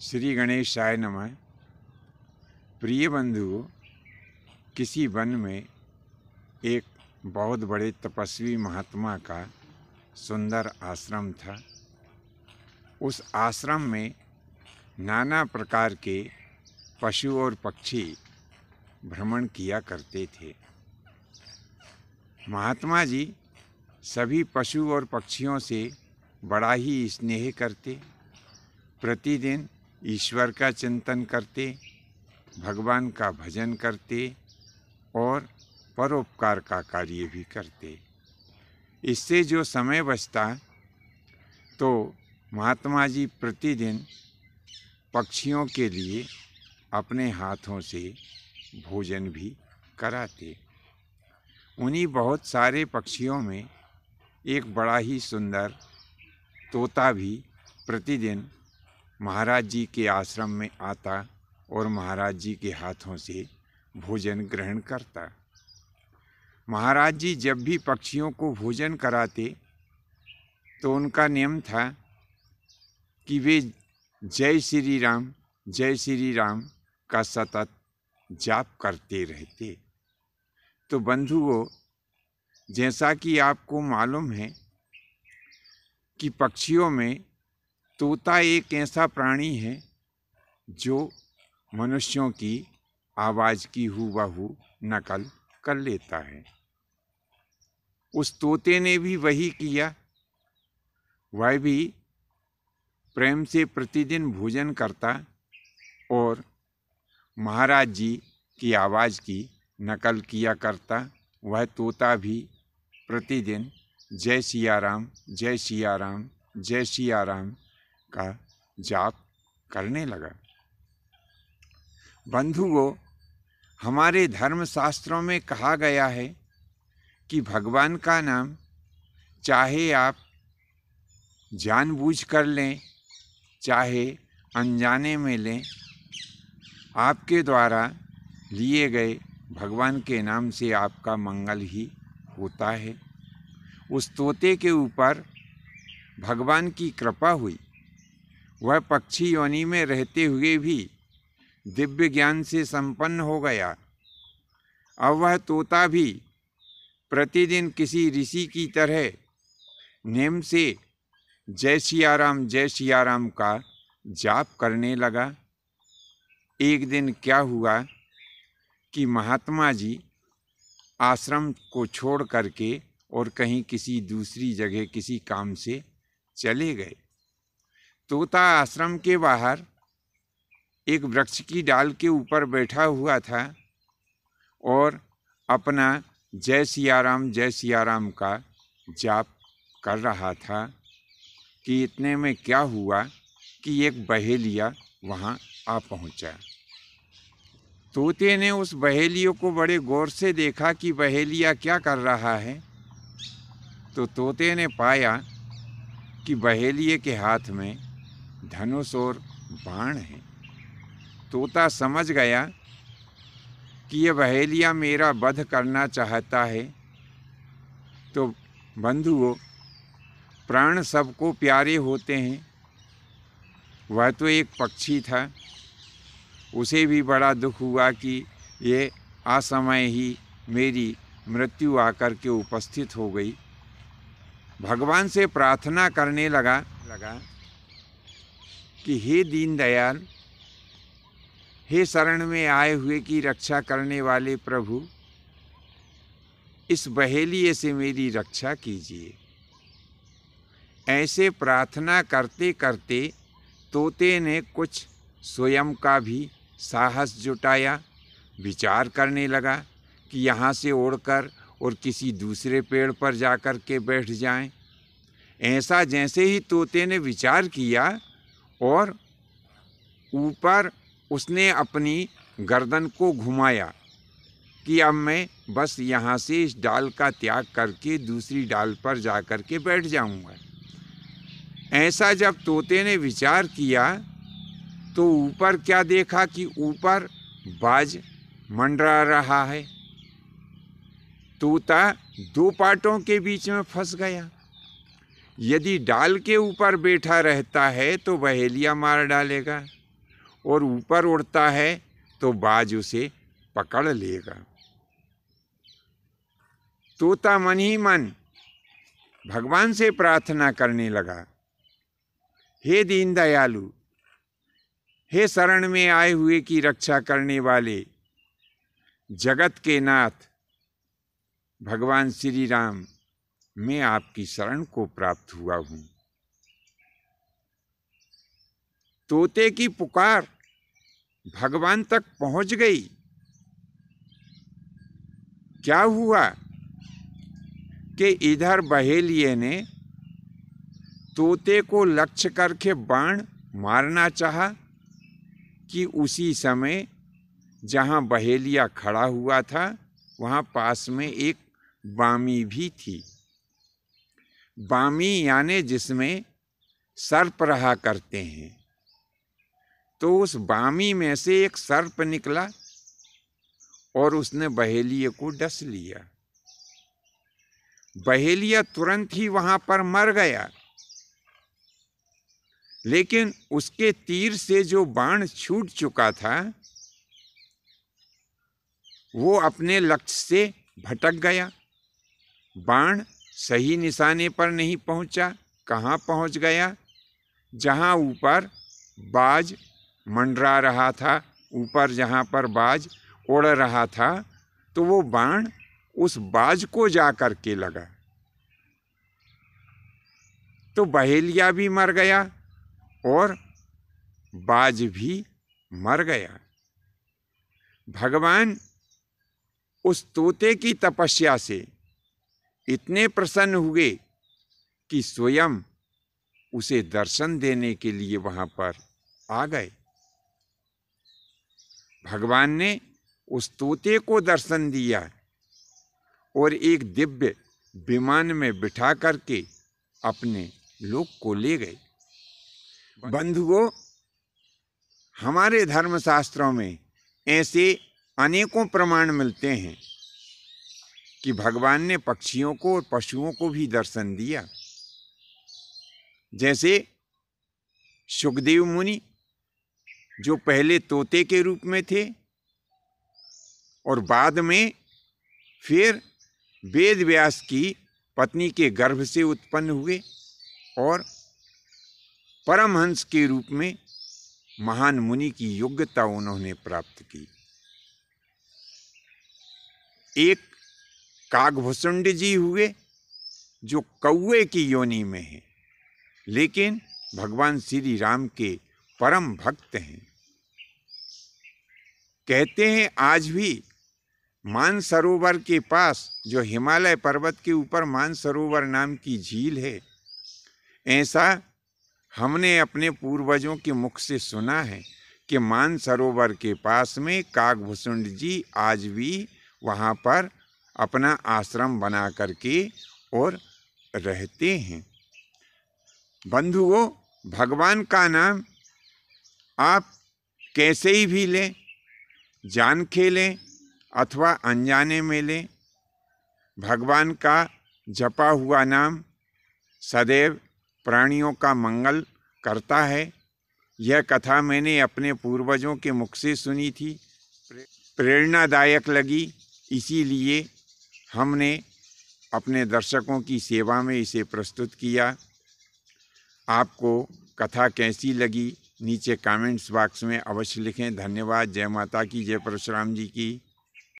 श्री गणेशाय नमः। प्रिय बंधुओं, किसी वन में एक बहुत बड़े तपस्वी महात्मा का सुंदर आश्रम था। उस आश्रम में नाना प्रकार के पशु और पक्षी भ्रमण किया करते थे। महात्मा जी सभी पशु और पक्षियों से बड़ा ही स्नेह करते, प्रतिदिन ईश्वर का चिंतन करते, भगवान का भजन करते और परोपकार का कार्य भी करते। इससे जो समय बचता तो महात्मा जी प्रतिदिन पक्षियों के लिए अपने हाथों से भोजन भी कराते। उन्हीं बहुत सारे पक्षियों में एक बड़ा ही सुंदर तोता भी प्रतिदिन महाराज जी के आश्रम में आता और महाराज जी के हाथों से भोजन ग्रहण करता। महाराज जी जब भी पक्षियों को भोजन कराते तो उनका नियम था कि वे जय श्री राम का सतत जाप करते रहते। तो बंधुओं, जैसा कि आपको मालूम है कि पक्षियों में तोता एक ऐसा प्राणी है जो मनुष्यों की आवाज़ की हूबहू नकल कर लेता है। उस तोते ने भी वही किया। वह भी प्रेम से प्रतिदिन भोजन करता और महाराज जी की आवाज़ की नकल किया करता। वह तोता भी प्रतिदिन जय सिया राम, जय सिया राम, जय सिया राम का जाप करने लगा। बंधुओं, हमारे धर्मशास्त्रों में कहा गया है कि भगवान का नाम चाहे आप जानबूझ कर लें, चाहे अनजाने में लें, आपके द्वारा लिए गए भगवान के नाम से आपका मंगल ही होता है। उस तोते के ऊपर भगवान की कृपा हुई। वह पक्षी योनि में रहते हुए भी दिव्य ज्ञान से संपन्न हो गया। अब वह तोता भी प्रतिदिन किसी ऋषि की तरह नेम से जय सिया राम का जाप करने लगा। एक दिन क्या हुआ कि महात्मा जी आश्रम को छोड़ करके और कहीं किसी दूसरी जगह किसी काम से चले गए। तोता आश्रम के बाहर एक वृक्ष की डाल के ऊपर बैठा हुआ था और अपना जय सिया राम का जाप कर रहा था कि इतने में क्या हुआ कि एक बहेलिया वहाँ आ पहुँचा। तोते ने उस बहेलियों को बड़े गौर से देखा कि बहेलिया क्या कर रहा है। तो तोते ने पाया कि बहेलिये के हाथ में धनुष और बाण है। तोता समझ गया कि यह बहेलिया मेरा वध करना चाहता है। तो बंधुओं, प्राण सबको प्यारे होते हैं। वह तो एक पक्षी था, उसे भी बड़ा दुख हुआ कि ये असमय ही मेरी मृत्यु आकर के उपस्थित हो गई। भगवान से प्रार्थना करने लगा कि हे दीनदयाल, हे शरण में आए हुए की रक्षा करने वाले प्रभु, इस बहेलिये से मेरी रक्षा कीजिए। ऐसे प्रार्थना करते करते तोते ने कुछ स्वयं का भी साहस जुटाया। विचार करने लगा कि यहाँ से उड़कर और किसी दूसरे पेड़ पर जाकर के बैठ जाएं। ऐसा जैसे ही तोते ने विचार किया और ऊपर उसने अपनी गर्दन को घुमाया कि अब मैं बस यहाँ से इस डाल का त्याग करके दूसरी डाल पर जाकर के बैठ जाऊँगा। ऐसा जब तोते ने विचार किया तो ऊपर क्या देखा कि ऊपर बाज मंडरा रहा है। तोता दो पाटों के बीच में फंस गया। यदि डाल के ऊपर बैठा रहता है तो बहेलिया मार डालेगा, और ऊपर उड़ता है तो बाज उसे पकड़ लेगा। तोता मन ही मन भगवान से प्रार्थना करने लगा, हे दीन दयालु, हे शरण में आए हुए की रक्षा करने वाले जगत के नाथ भगवान श्री राम, मैं आपकी शरण को प्राप्त हुआ हूं। तोते की पुकार भगवान तक पहुंच गई। क्या हुआ कि इधर बहेलिए ने तोते को लक्ष्य करके बाण मारना चाहा कि उसी समय जहां बहेलिया खड़ा हुआ था वहां पास में एक बामी भी थी। बामी यानी जिसमें सर्प रहा करते हैं। तो उस बामी में से एक सर्प निकला और उसने बहेलिये को डस लिया। बहेलिया तुरंत ही वहां पर मर गया, लेकिन उसके तीर से जो बाण छूट चुका था वो अपने लक्ष्य से भटक गया। बाण सही निशाने पर नहीं पहुंचा। कहाँ पहुंच गया? जहां ऊपर बाज मंडरा रहा था, ऊपर जहां पर बाज उड़ रहा था, तो वो बाण उस बाज को जा कर के लगा। तो बहेलिया भी मर गया और बाज भी मर गया। भगवान उस तोते की तपस्या से इतने प्रसन्न हुए कि स्वयं उसे दर्शन देने के लिए वहां पर आ गए। भगवान ने उस तोते को दर्शन दिया और एक दिव्य विमान में बिठा करके अपने लोक को ले गए। बंधुओं, हमारे धर्मशास्त्रों में ऐसे अनेकों प्रमाण मिलते हैं कि भगवान ने पक्षियों को और पशुओं को भी दर्शन दिया। जैसे सुखदेव मुनि जो पहले तोते के रूप में थे और बाद में फिर वेद व्यास की पत्नी के गर्भ से उत्पन्न हुए और परमहंस के रूप में महान मुनि की योग्यता उन्होंने प्राप्त की। एक कागभुसुंड जी हुए जो कौवे की योनि में है, लेकिन भगवान श्री राम के परम भक्त हैं। कहते हैं आज भी मानसरोवर के पास, जो हिमालय पर्वत के ऊपर मानसरोवर नाम की झील है, ऐसा हमने अपने पूर्वजों के मुख से सुना है कि मानसरोवर के पास में कागभुसुंड जी आज भी वहाँ पर अपना आश्रम बना करके और रहते हैं। बंधुओं, भगवान का नाम आप कैसे ही भी लें, जान के लें अथवा अनजाने में लें, भगवान का जपा हुआ नाम सदैव प्राणियों का मंगल करता है। यह कथा मैंने अपने पूर्वजों के मुख से सुनी थी, प्रेरणादायक लगी, इसीलिए हमने अपने दर्शकों की सेवा में इसे प्रस्तुत किया। आपको कथा कैसी लगी नीचे कमेंट्स बॉक्स में अवश्य लिखें। धन्यवाद। जय माता की, जय परशुराम जी की।